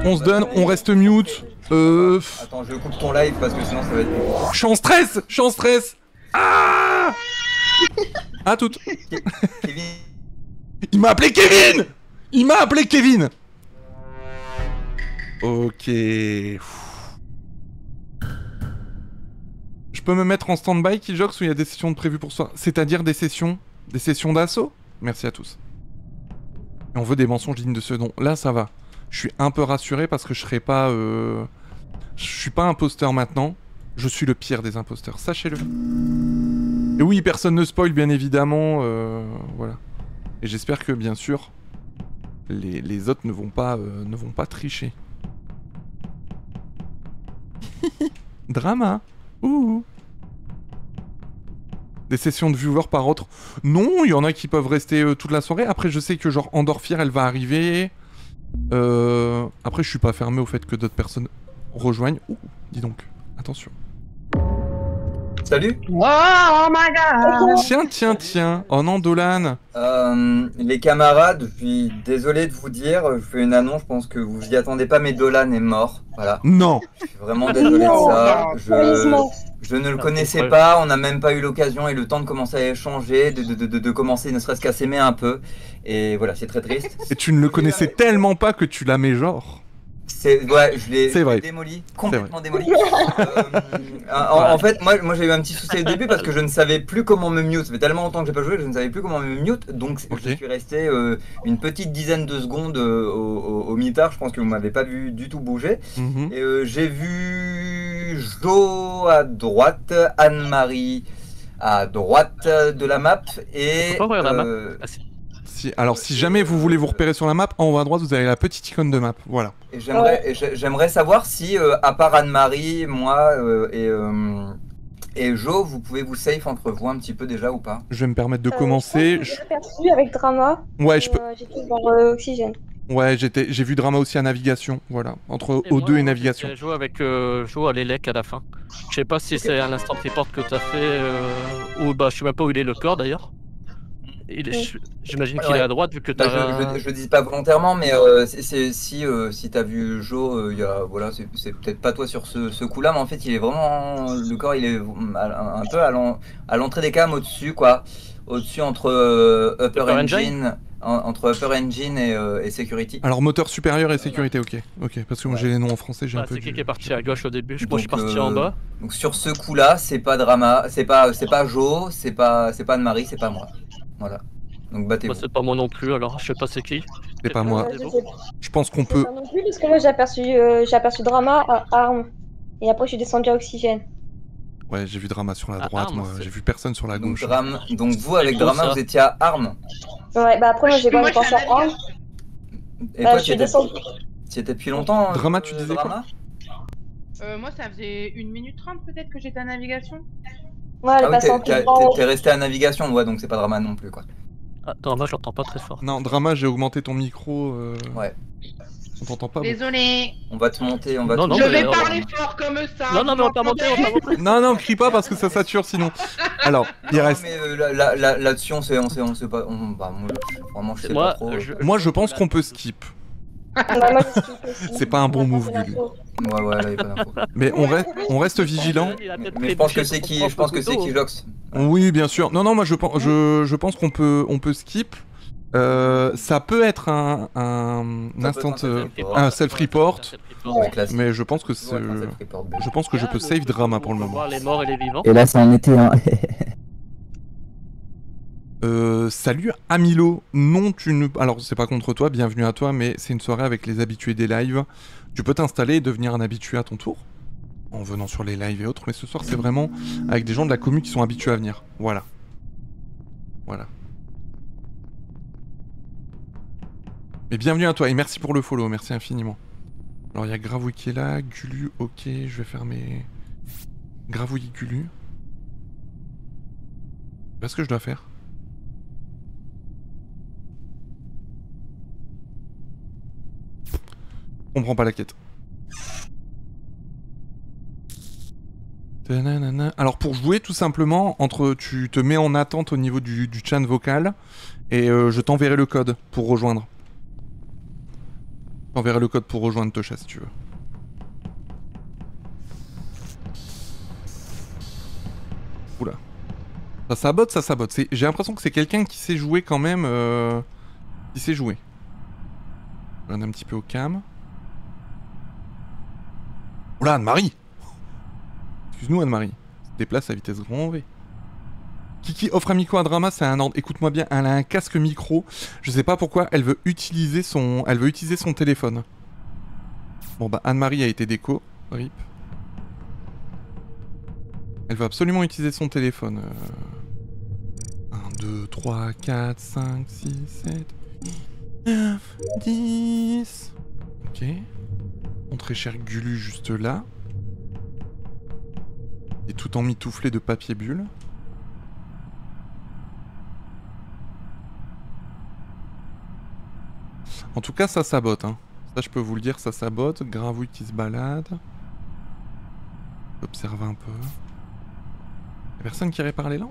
On se donne, on reste mute. Attends, je coupe ton live parce que sinon ça va être... Je suis en stress. Je suis en stress. Ah. À toutes. Kevin. Il m'a appelé Kevin. Il m'a appelé Kevin. Ok. Je peux me mettre en stand-by, Killjox, où il y a des sessions de prévues pour soi. C'est-à-dire des sessions d'assaut. Merci à tous. Et on veut des mensonges dignes de ce nom. Là, ça va. Je suis un peu rassuré parce que je serai pas... Je suis pas imposteur maintenant. Je suis le pire des imposteurs, sachez-le. Et oui, personne ne spoil, bien évidemment. Voilà. Et j'espère que, bien sûr, les autres ne vont pas tricher. Drama. Ouh. Des sessions de viewers par autre. Non, il y en a qui peuvent rester toute la soirée. Après, je sais que genre Endorphir, elle va arriver. Après, je suis pas fermé au fait que d'autres personnes rejoignent. Ouh, dis donc. Attention. Salut. Oh my god. Tiens. Oh non, Dolan. Les camarades, je suis désolé de vous dire, je fais une annonce, je pense que vous y attendez pas, mais Dolan est mort. Voilà. Non. Je suis vraiment désolé de ça. Je ne le connaissais pas, on n'a même pas eu l'occasion et le temps de commencer à échanger, de commencer ne serait-ce qu'à s'aimer un peu. Et voilà, c'est très triste. Et tu ne le connaissais tellement pas que tu l'as mis genre. Ouais, je l'ai démoli, complètement démoli. En fait, moi j'ai eu un petit souci au début parce que je ne savais plus comment me mute. Ça fait tellement longtemps que j'ai pas joué que je ne savais plus comment me mute. Donc je suis resté une petite dizaine de secondes au mitard. Je pense que vous m'avez pas vu du tout bouger. Et j'ai vu Jo à droite, Anne-Marie à droite de la map et... Alors si jamais vous voulez vous repérer sur la map, en haut à droite vous avez la petite icône de map, voilà. Et j'aimerais savoir si, à part Anne-Marie, moi et Jo, vous pouvez vous safe entre vous un petit peu déjà ou pas? Je vais me permettre de commencer. J'ai aperçu avec Drama. Ouais, je peux... J'étais dans Oxygène. Ouais, j'ai vu Drama aussi à navigation, voilà. Entre O2 et navigation. J'ai joué avec Jo à l'élec à la fin. Je sais pas si c'est à l'instant report que t'as fait, ou bah je sais même pas où il est le corps d'ailleurs. J'imagine qu'il est à droite vu que t'as... Je dis pas volontairement, mais si t'as vu Jo, voilà, c'est peut-être pas toi sur ce coup-là, mais en fait il est vraiment... Le corps il est un peu à l'entrée des cams au-dessus, quoi. Au-dessus entre Upper Engine... Entre Upper Engine et Security. Alors moteur supérieur et sécurité, ok, parce que moi j'ai les noms en français, j'ai un peu... C'est qui est parti à gauche au début, je suis parti en bas. Donc sur ce coup-là, c'est pas Drama, c'est pas Jo, c'est pas Anne-Marie, c'est pas moi. Voilà. Donc battez-vous. Moi c'est pas moi non plus, alors je sais pas c'est qui. C'est pas moi. Je pense qu'on peut... Pas non plus parce que moi j'ai aperçu Drama à Arme. Et après je suis descendu à Oxygène. Ouais, j'ai vu Drama sur la droite, moi j'ai vu personne sur la gauche. Donc vous avec Drama vous étiez à Arme. Ouais, bah après moi j'ai pas pensé à Arme. Et toi tu étais depuis longtemps Drama, tu disais quoi? Moi ça faisait 1 minute 30 peut-être que j'étais à navigation. Ouais, elle est passée en t'es resté à navigation, ouais, donc c'est pas Drama non plus, quoi. Ah, Drama, je l'entends pas très fort. Non, Drama, j'ai augmenté ton micro. Ouais. On t'entend pas. Désolé. On va te monter, Je vais parler fort comme ça. Non, mais on t'a monté, Non, crie pas parce que ça sature sinon. Alors, il reste... mais là-dessus, on sait pas... Vraiment, je sais pas trop. Moi, je pense qu'on peut skip. C'est pas un bon move, Gulu. Ouais, là, il y a pas d'info. Mais on reste vigilant. Mais je pense que c'est Killjox. Oui, bien sûr. Non, moi je pense qu'on peut skip. Ça peut être un instant, un self-report, mais je pense que je peux save Drama pour le moment. Les morts et les vivants. Et là, ça en était un. Salut Amilo. Non, tu ne... Alors, c'est pas contre toi, bienvenue à toi, mais c'est une soirée avec les habitués des lives. Tu peux t'installer et devenir un habitué à ton tour, en venant sur les lives et autres, mais ce soir, c'est vraiment avec des gens de la commu qui sont habitués à venir. Voilà. Mais bienvenue à toi, et merci pour le follow, merci infiniment. Alors, il y a Gravouille qui est là, Gulu, ok, je vais faire mes... Gravouille Gulu. Qu'est-ce que je dois faire? Je comprends pas la quête. Alors pour jouer tout simplement, tu te mets en attente au niveau du chat vocal et je t'enverrai le code pour rejoindre. t'enverrai le code pour rejoindre Tosha si tu veux. Oula. Ça sabote, ça sabote. J'ai l'impression que c'est quelqu'un qui sait jouer quand même. Qui sait jouer. Je regarde un petit peu au cam. Oula, Anne-Marie. Excuse-nous, Anne-Marie. Se déplace à vitesse grand V. Kiki offre un micro à Drama, c'est un ordre. Écoute-moi bien, elle a un casque micro. Je sais pas pourquoi elle veut utiliser son téléphone. Bon bah Anne-Marie a été déco. RIP. Elle veut absolument utiliser son téléphone. 1, 2, 3, 4, 5, 6, 7, 9, 10. Ok. Mon très cher Gulu juste là. Et tout en mitouflé de papier bulle. En tout cas, ça sabote. Hein. Ça, je peux vous le dire, ça sabote. Gravouille qui se balade. Observe un peu. Y'a personne qui répare les lampes?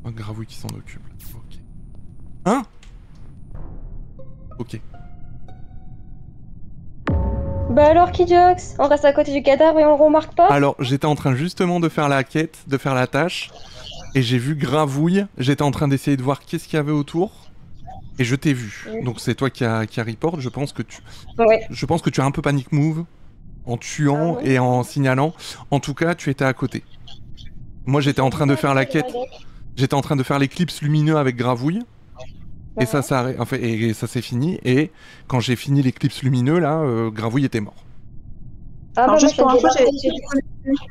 Oh, Gravouille qui s'en occupe. Ok. Hein? Ok. Bah alors, Kijox, on reste à côté du cadavre et on le remarque pas? Alors, j'étais en train justement de faire la quête, de faire la tâche, et j'ai vu Gravouille. J'étais en train d'essayer de voir qu'est-ce qu'il y avait autour, et je t'ai vu. Donc c'est toi qui a report. Je pense que tu as un peu panic move en tuant et en signalant. En tout cas, tu étais à côté. Moi, j'étais en train de faire la quête. J'étais en train de faire l'éclipse lumineux avec Gravouille. Et ça s'est fini. Et quand j'ai fini l'éclipse lumineux, là, Gravouille était mort. Ah bah juste pour info,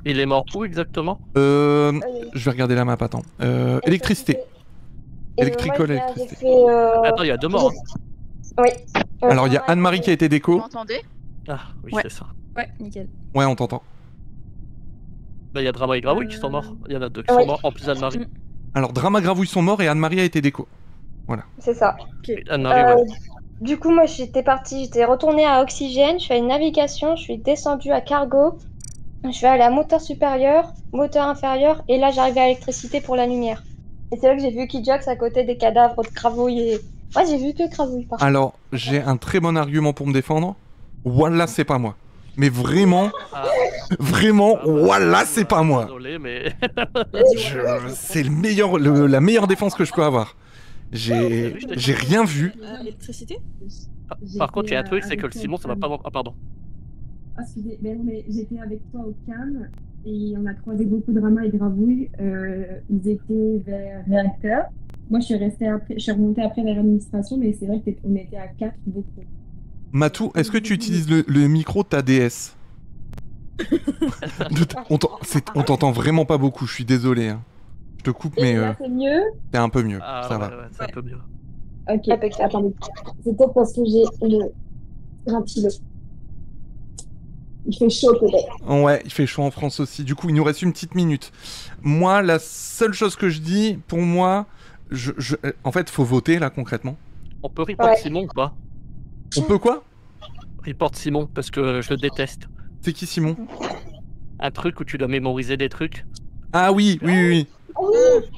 il est mort où exactement? Je vais regarder la map, attends. Électricité. Électricole, électricité. Attends, il y a 2 morts. Oui. Alors, il y a Anne-Marie qui a été déco. Vous m'entendez? Ah, oui, c'est ça. Ouais, nickel. Ouais, on t'entend. Bah, il y a Drama et Gravouille qui sont morts. Il y en a 2 qui sont morts, en plus Anne-Marie. Alors, Drama, Gravouille sont morts et Anne-Marie a été déco. Voilà. C'est ça. Anne-Marie, ouais. Du coup, moi, j'étais retournée à Oxygène, je fais une navigation, je suis descendue à Cargo, je suis allée à moteur supérieur, moteur inférieur, et là, j'arrivais à électricité pour la lumière. Et c'est là que j'ai vu Kijox à côté des cadavres de Gravouille et... Ouais, j'ai vu que Gravouille, par contre. Alors, j'ai un très bon argument pour me défendre. Wallah, c'est pas moi. Mais vraiment, wallah, c'est pas moi. Désolé, mais... C'est la meilleure défense que je peux avoir. J'ai rien vu. Électricité? Par contre, il y a un truc, c'est que le Simon, ça va pas... Ah, pardon. Ah, excusez, mais j'étais avec toi au CAM et on a croisé beaucoup de Drama et Gravouille. Ils étaient vers réacteur. Moi, je suis remontée après vers l'administration, mais c'est vrai qu'on était à 4 beaucoup. Matou, est-ce que tu utilises le micro de ta DS? On t'entend vraiment pas beaucoup, je suis désolé. Hein. Je te coupe, mais là, c'est mieux? t'es un peu mieux, ça va. Ouais, c'est un peu mieux. Ok, attendez. C'est peut-être parce que j'ai le ventilo. Il fait chaud peut-être. Ouais, il fait chaud en France aussi. Du coup, il nous reste une petite minute. Moi, la seule chose que je dis, pour moi, en fait, faut voter là concrètement. On peut report Simon ou pas? On peut quoi? Report Simon, parce que je le déteste. C'est qui Simon? Un truc où tu dois mémoriser des trucs. Ah oui.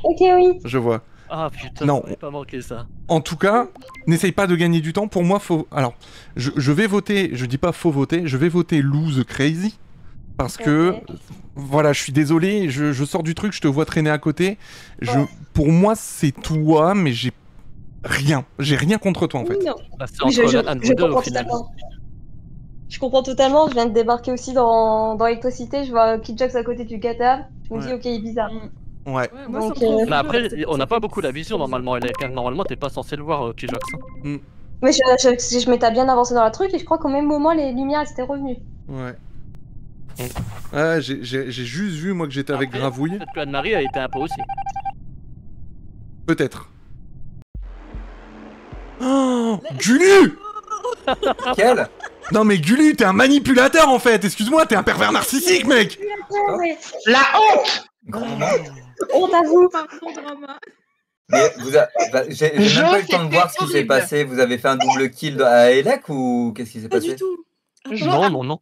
Ok, oui. Je vois. Ah putain, non. Pas manqué ça. En tout cas, n'essaye pas de gagner du temps. Pour moi, faut... Alors, je vais voter, je dis pas faut voter, je vais voter Lose Crazy. Parce que, voilà, je suis désolé, je sors du truc, je te vois traîner à côté. Pour moi, c'est toi, mais j'ai rien contre toi, en fait. Non. Bah, c'est entre un ou deux, au final. Je comprends totalement, je viens de débarquer aussi dans l'électricité, je vois Kijox à côté du cadavre, je me dis ok, il est bizarre. Ouais. Donc, mais après, on n'a pas beaucoup la vision normalement, normalement t'es pas censé le voir, Kijox. Mais je m'étais bien avancé dans le truc et je crois qu'au même moment les lumières étaient revenues. Ouais. Ah, j'ai juste vu moi que j'étais avec Gravouille. Peut-être que Anne-Marie a été un peu aussi. Peut-être. Oh, Gulu. Quel? Non mais Gulu, t'es un manipulateur en fait. Excuse-moi, t'es un pervers narcissique, mec. La honte. Honte à vous. Mais j'ai même pas eu le temps de voir ce qui s'est passé. Vous avez fait un double kill à Elec ou qu'est-ce qui s'est passé? Pas du tout. Non.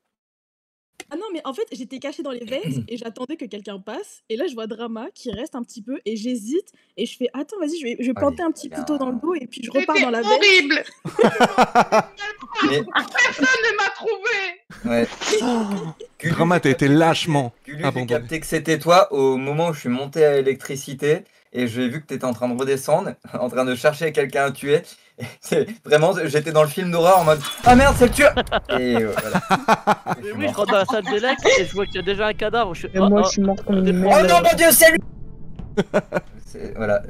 Ah non, mais en fait, j'étais cachée dans les vents et j'attendais que quelqu'un passe. Et là, je vois Drama qui reste un petit peu et j'hésite. Et je fais, attends, vas-y, je vais planter un petit couteau dans le dos et puis je repars dans la vente. Horrible. Mais... Personne ne m'a trouvé. Ouais. Drama, t'as été lâchement abandonné. J'ai capté que c'était toi au moment où je suis monté à l'électricité et j'ai vu que t'étais en train de redescendre, en train de chercher quelqu'un à tuer. Vraiment, j'étais dans le film d'horreur en mode ah merde, c'est le tueur. Et voilà. Mais oui, je rentre dans la salle d'élect et je vois qu'il y a déjà un cadavre. Et moi, je suis mort comme une Oh non, mon dieu, c'est lui. Voilà.